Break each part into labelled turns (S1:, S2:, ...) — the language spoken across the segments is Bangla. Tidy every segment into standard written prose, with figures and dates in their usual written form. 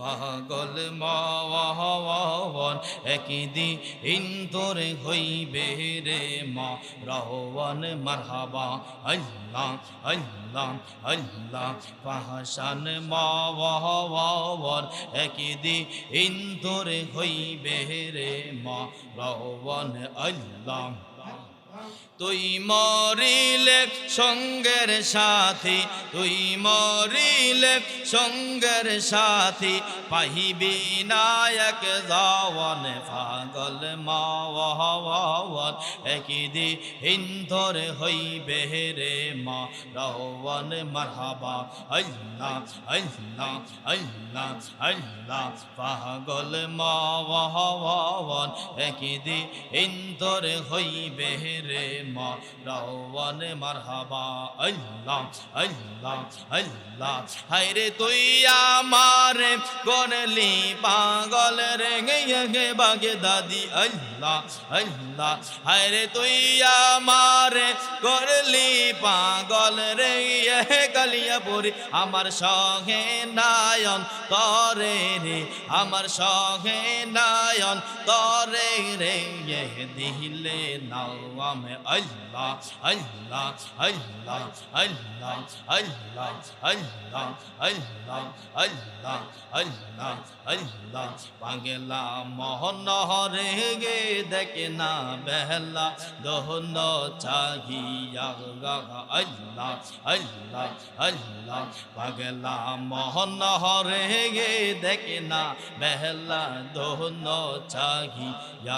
S1: পাগল মন একদিন তোরে হইবে রে মা রহওয়ান মারহাবা আল্লাহ আল্লাহ আল্লাহ পাহাশান মন একদিন তোরে হইবে রে মা রহওয়ান আল্লাহ তুই মরিলে সঙ্গের সাথী তুই মরিলে সঙ্গের সাথী পাহিবি নায়ক জাওয়ান পাগল মাওয়ান একদিন তোরে হইবে রে মা রওয়ান মারহাবা আল্লাহ আল্লাহ আল্লাহ আল্লাহ পাগল মাওয়ান একদিন তোরে হইবে রে মা রওয়ান মারহাবা আল্লাহ আল্লাহ আল্লাহ হায়রে তুই আমারে করলি পাগল রে গে বাগে দাদি আল্লাহ আল্লাহ হায়রে তুই আমারে করলি পাগল রে কালিয়াপুরি আমার সঙ্গে নায়ন তরে রে আমার সঙ্গে নায়ন তরে রে দিলে নাও আমি আল্লাহ আল্লাহ আল্লাহ আল্লাহ আল্লাহ আল্লাহ আল্লাহ আল্লাহ আল্লাহ আল্লাহ পাগলা মোহন রে গে দেখে না বেহলা দহন চাহিয়া আল্লাহ আল্লাহ আল্লাহ পাগলা মোহন রে গে দেখে না বেহলা দহন চাহিয়া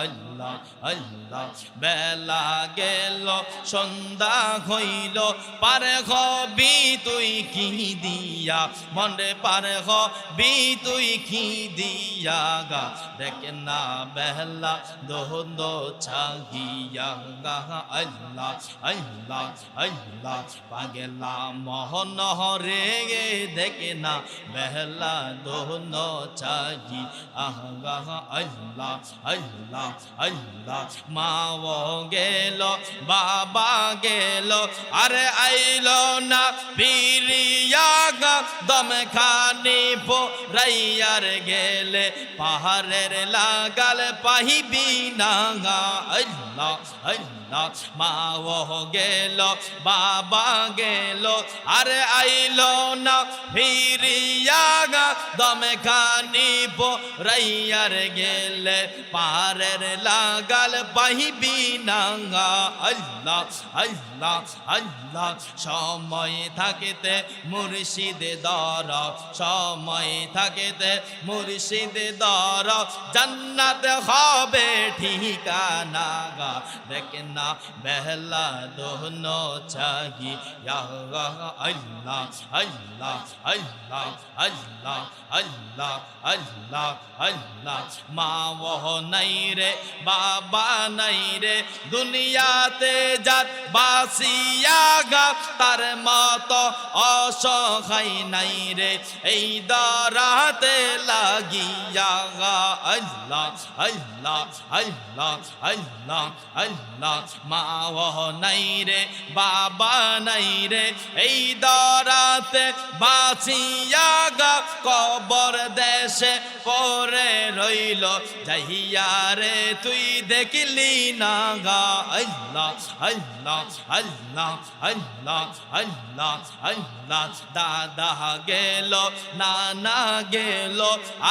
S1: আল্লাহ আল্লাহ বেলা গেল সন্ধ্যা হইল পারে হবি তুই কি দিয়া মনে পারে হবি তুই কি দিয়া গা দেখে না বেলা দোহন চাহিয়া গা আল্লাহ আল্লাহ আল্লাহ পাগলা মোহন রে গে দেখে না বেলা দোহন চাহি আহা আল্লাহ আল্লাহ আল্লাহ মাও গেল বাবা গেল আরে আইল না পিরিয়া গা দম খানি রাইয়ার গেলে পাহাড়ের লাগাল পাহিবি না গা আল্লাহ আল্লাহ মাও গেল বাবা গেল আরে আইল না ফিরিয়া গা দম খানি রাইয়ার গেলে পাহাড়ের লাগাল পাহিবি না গা আল্লাহ আল্লাহ আল্লাহ সময় থাকিতে মুর্শিদ দর সময় থাকিতে মুর্শিদ দর জান্নাত হবে ঠিকানা গা দেখে না বেহলা দোহন চাহি আল্লাহ আল্লাহ আল্লাহ আল্লাহ আল্লাহ আল্লাহ আল্লাহ মা ওহ নাই রে বাবা নাই রে দুনিয়াতে যার বাসিয়া গা তার মতো অসহায় নাই রে এই দরাতে লাগিয়া গা আল্লাহ আল্লাহ আল্লাহ আল্লাহ আল্লাহ মা ওহ নাই রে বাবা নাই রে এই দরাতে বাসিয়া গা কবর দেশে পরে রইল যাইয়া রে তুই দেখলি না গা আল্লাহ আল্লাহ আল্লাহ আল্লাহ আল্লাহ আল্লাহ দাদা গেল নানা গেল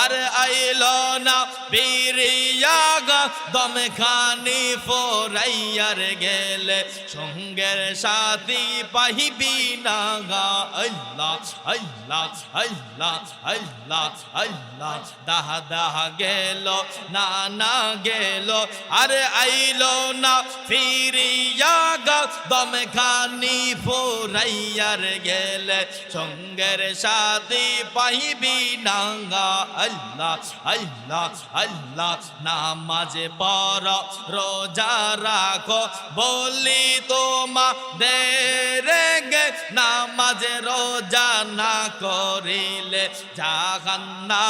S1: আর আইল না পিরিয়া গা দম খানি ফোরাইয়ার গেলে সঙ্গের সাথী পাহিবি না গা আল্লাহ আল্লাহ আল্লাহ আল্লাহ আল্লাহ দাদা গেল নানা গেল আর আইল না ফিরিয়া গা দম খানি ফোরাইয়ার গেলে সঙ্গের সাথী পাইবি না গা আল্লাহ আল্লাহ আল্লাহ নামাজে পড় রোজা রাখো বলি তোমাদের গে নামাজে রোজা না করিলে জাহান্নাম